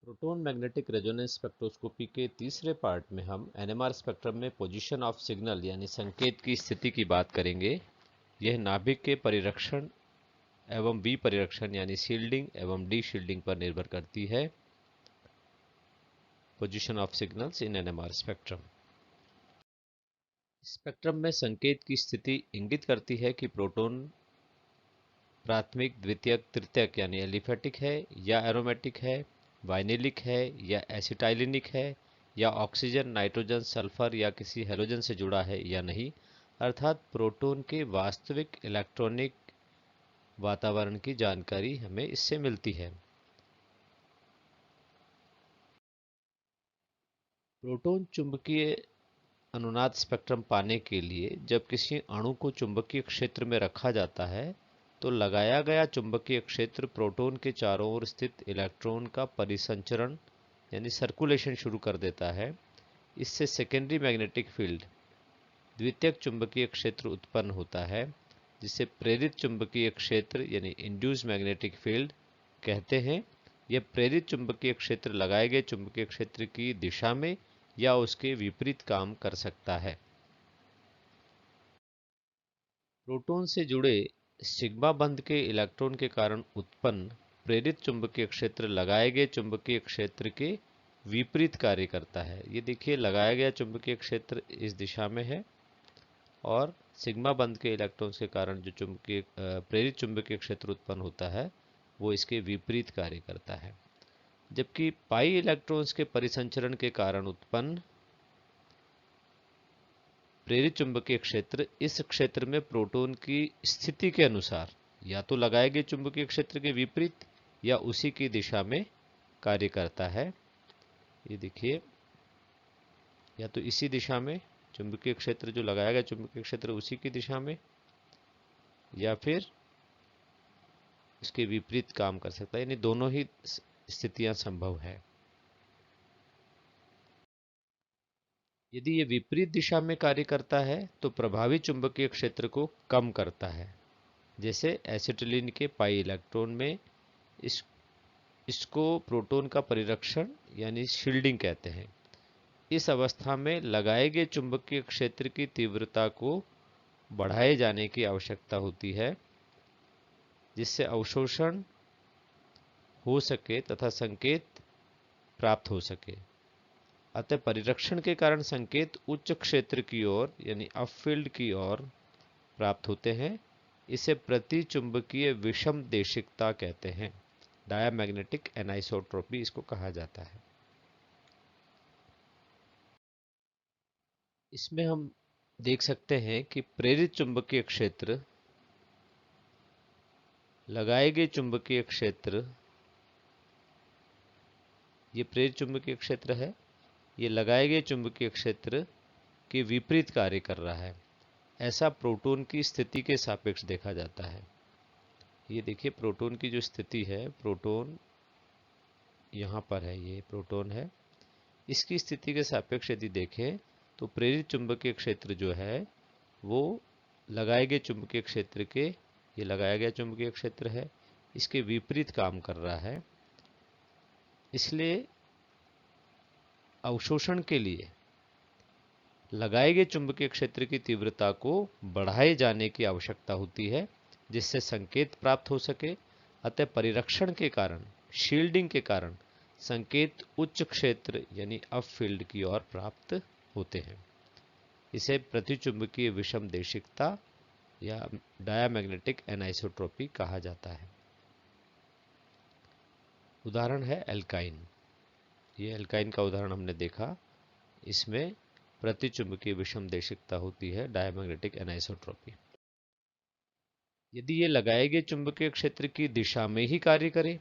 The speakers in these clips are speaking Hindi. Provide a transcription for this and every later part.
प्रोटॉन मैग्नेटिक रेजोनेंस स्पेक्ट्रोस्कोपी के तीसरे पार्ट में हम एनएमआर स्पेक्ट्रम में पोजीशन ऑफ सिग्नल यानी संकेत की स्थिति की बात करेंगे। यह नाभिक के परिरक्षण एवं विपरिरक्षण यानी शील्डिंग एवं डी शील्डिंग पर निर्भर करती है। Position of signals in NMR spectrum. Spectrum में संकेत की स्थिति इंगित करती है कि प्रोटॉन प्राथमिक, द्वितीयक, तृतीयक यानी एलिफेटिक है या एरोमेटिक है, वाइनेलिक है या एसिटाइलिनिक है, या ऑक्सीजन, नाइट्रोजन, सल्फर या किसी हैलोजन से जुड़ा है या नहीं, अर्थात प्रोटॉन के वास्तविक इलेक्ट्रॉनिक वातावरण की जानकारी हमें इससे मिलती है। प्रोटॉन चुंबकीय अनुनाद स्पेक्ट्रम पाने के लिए जब किसी अणु को चुंबकीय क्षेत्र में रखा जाता है तो लगाया गया चुंबकीय क्षेत्र प्रोटॉन के चारों ओर स्थित इलेक्ट्रॉन का परिसंचरण यानी सर्कुलेशन शुरू कर देता है। इससे सेकेंडरी मैग्नेटिक फील्ड द्वितीयक चुंबकीय क्षेत्र उत्पन्न होता है, जिसे प्रेरित चुंबकीय क्षेत्र यानी इंड्यूस्ड मैग्नेटिक फील्ड कहते हैं। यह प्रेरित चुंबकीय क्षेत्र लगाए गए चुंबकीय क्षेत्र की दिशा में या उसके विपरीत काम कर सकता है। प्रोटॉन से जुड़े सिग्मा बंध के इलेक्ट्रॉन के कारण उत्पन्न प्रेरित चुंबकीय क्षेत्र लगाए गए चुंबकीय क्षेत्र के विपरीत कार्य करता है। ये देखिए, लगाया गया चुंबकीय क्षेत्र इस दिशा में है और सिग्मा बंध के इलेक्ट्रॉन्स के कारण जो प्रेरित चुंबकीय क्षेत्र उत्पन्न होता है वो इसके विपरीत कार्य करता है। जबकि पाई इलेक्ट्रॉन्स के परिसंचरण के कारण उत्पन्न प्रेरित चुंबकीय क्षेत्र इस क्षेत्र में प्रोटॉन की स्थिति के अनुसार या तो लगाए गए चुंबकीय क्षेत्र के विपरीत या उसी की दिशा में कार्य करता है। ये देखिए, या तो इसी दिशा में चुंबकीय क्षेत्र, जो लगाया गया चुंबकीय क्षेत्र उसी की दिशा में, या फिर इसके विपरीत काम कर सकता है, यानी दोनों ही स्थितियां संभव है। यदि ये विपरीत दिशा में कार्य करता है तो प्रभावी चुंबकीय क्षेत्र को कम करता है। जैसे एसिटिलीन के पाई इलेक्ट्रॉन में इसको प्रोटॉन का परिरक्षण यानी शील्डिंग कहते हैं। इस अवस्था में लगाए गए चुंबकीय क्षेत्र की तीव्रता को बढ़ाए जाने की आवश्यकता होती है, जिससे अवशोषण हो सके तथा संकेत प्राप्त हो सके। अतः परिरक्षण के कारण संकेत उच्च क्षेत्र की ओर यानी अपफील्ड की ओर प्राप्त होते हैं। इसे प्रतिचुंबकीय विषम देशिकता कहते हैं। डायामैग्नेटिक एनाइसोट्रॉपी इसको कहा जाता है। इसमें हम देख सकते हैं कि प्रेरित चुंबकीय क्षेत्र, लगाए गए चुंबकीय क्षेत्र, ये प्रेरित चुंबकीय क्षेत्र है, ये लगाए गए चुंबकीय क्षेत्र के विपरीत कार्य कर रहा है। ऐसा प्रोटॉन की स्थिति के सापेक्ष देखा जाता है। ये देखिए, प्रोटॉन की जो स्थिति है, प्रोटॉन यहाँ पर है, ये प्रोटॉन है, इसकी स्थिति के सापेक्ष यदि देखें तो प्रेरित चुंबकीय क्षेत्र जो है वो लगाए गए चुंबकीय क्षेत्र के, ये लगाया गया चुंबकीय क्षेत्र है, इसके विपरीत काम कर रहा है। इसलिए अवशोषण के लिए लगाए गए चुंबकीय क्षेत्र की तीव्रता को बढ़ाए जाने की आवश्यकता होती है, जिससे संकेत प्राप्त हो सके। अतः परिरक्षण के कारण, शील्डिंग के कारण संकेत उच्च क्षेत्र यानी अपफील्ड की ओर प्राप्त होते हैं। इसे प्रतिचुंबकीय विषम देशिकता या डायामैग्नेटिक एनाइसोट्रॉपी कहा जाता है। उदाहरण है एल्काइन। ये एल्काइन का उदाहरण हमने देखा, इसमें प्रतिचुंबकीय विषम देशिकता होती है, डायामैग्नेटिक एनाइसोट्रॉपी। यदि ये लगाए गए चुंबकीय क्षेत्र की दिशा में ही कार्य करे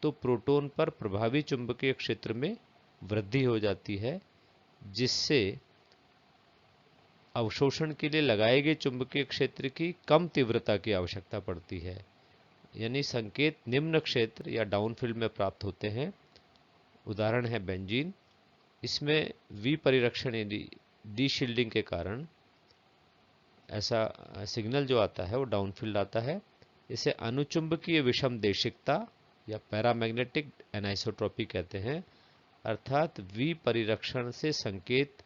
तो प्रोटॉन पर प्रभावी चुंबकीय क्षेत्र में वृद्धि हो जाती है, जिससे अवशोषण के लिए लगाए गए चुंबकीय क्षेत्र की कम तीव्रता की आवश्यकता पड़ती है, यानी संकेत निम्न क्षेत्र या डाउनफील्ड में प्राप्त होते हैं। उदाहरण है बेंजीन। इसमें विपरिरक्षण यानी डी शील्डिंग के कारण ऐसा सिग्नल जो आता है वो डाउनफील्ड आता है। इसे अनुचुंबकीय विषम देशिकता या पैरामैग्नेटिक एनाइसोट्रॉपी कहते हैं, अर्थात विपरिरक्षण से संकेत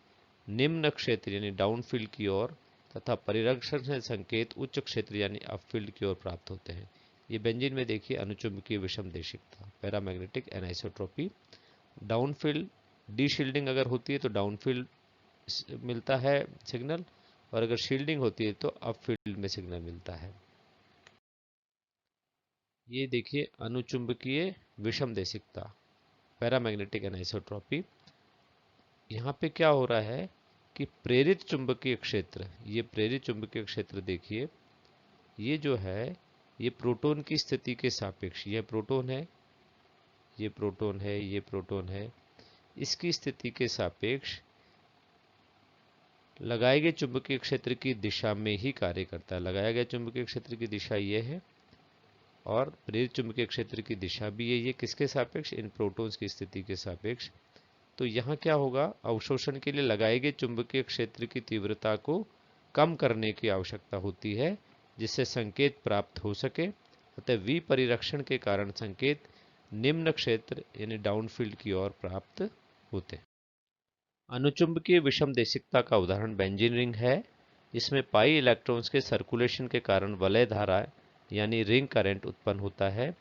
निम्न क्षेत्र यानी डाउनफील्ड की ओर तथा परिरक्षण से संकेत उच्च क्षेत्र यानी अपफील्ड की ओर प्राप्त होते हैं। ये बेंजीन में देखिए अनुचुंबकीय विषमदेशिकता, paramagnetic anisotropy. Downfield D shielding अगर होती है तो डाउनफील्ड मिलता है सिग्नल, और अगर शील्डिंग होती है तो अपफील्ड में सिग्नल मिलता है। ये देखिए अनुचुंबकीय विषमदेशिकता, पैरामैग्नेटिक एनाइसोट्रॉपी। यहाँ पे क्या हो रहा है कि प्रेरित चुंबकीय क्षेत्र, ये प्रेरित चुंबकीय क्षेत्र देखिए, ये जो है ये प्रोटॉन की स्थिति के सापेक्ष, ये प्रोटॉन है, ये प्रोटॉन है, ये प्रोटॉन है, इसकी स्थिति के सापेक्ष लगाए गए चुंबकीय क्षेत्र की दिशा में ही कार्य करता है। लगाया गया चुंबकीय क्षेत्र की दिशा ये है और प्रेरित चुंबकीय क्षेत्र की दिशा भी ये किसके सापेक्ष, इन प्रोटॉन्स की स्थिति के सापेक्ष। तो यहाँ क्या होगा, अवशोषण के लिए लगाए गए चुंबकीय क्षेत्र की तीव्रता को कम करने की आवश्यकता होती है जिससे संकेत प्राप्त हो सके। अतः विपरिरक्षण के कारण संकेत निम्न क्षेत्र यानी डाउनफील्ड की ओर प्राप्त होते हैं। अनुचुंबकीय विषमदेशिकता का उदाहरण बेंजीन रिंग है, इसमें पाई इलेक्ट्रॉन्स के सर्कुलेशन के कारण वलय धारा यानी रिंग करंट उत्पन्न होता है,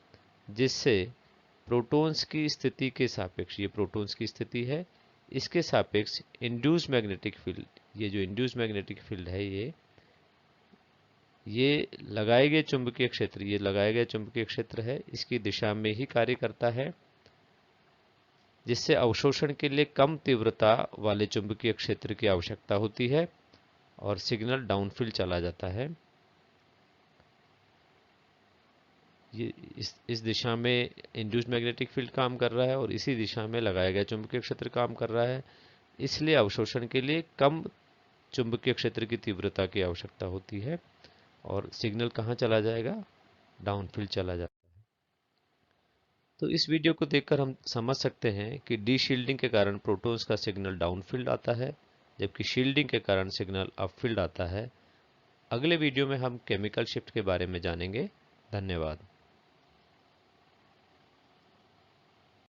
जिससे प्रोटॉन्स की स्थिति के सापेक्ष, ये प्रोटॉन्स की स्थिति है, इसके सापेक्ष इंड्यूस मैग्नेटिक फील्ड, ये जो इंड्यूस मैग्नेटिक फील्ड है ये लगाए गए चुंबकीय क्षेत्र, ये लगाए गए चुंबकीय क्षेत्र है, इसकी दिशा में ही कार्य करता है, जिससे अवशोषण के लिए कम तीव्रता वाले चुंबकीय क्षेत्र की आवश्यकता होती है और सिग्नल डाउनफील्ड चला जाता है। ये इस दिशा में इंड्यूस्ड मैग्नेटिक फील्ड काम कर रहा है और इसी दिशा में लगाया गया चुंबकीय क्षेत्र काम कर रहा है, इसलिए अवशोषण के लिए कम चुंबकीय क्षेत्र की तीव्रता की आवश्यकता होती है और सिग्नल कहाँ चला जाएगा, डाउनफील्ड चला जाता है। तो इस वीडियो को देखकर हम समझ सकते हैं कि डी शील्डिंग के कारण प्रोटॉन्स का सिग्नल डाउनफील्ड आता है, जबकि शील्डिंग के कारण सिग्नल अपफील्ड आता है। अगले वीडियो में हम केमिकल शिफ्ट के बारे में जानेंगे। धन्यवाद।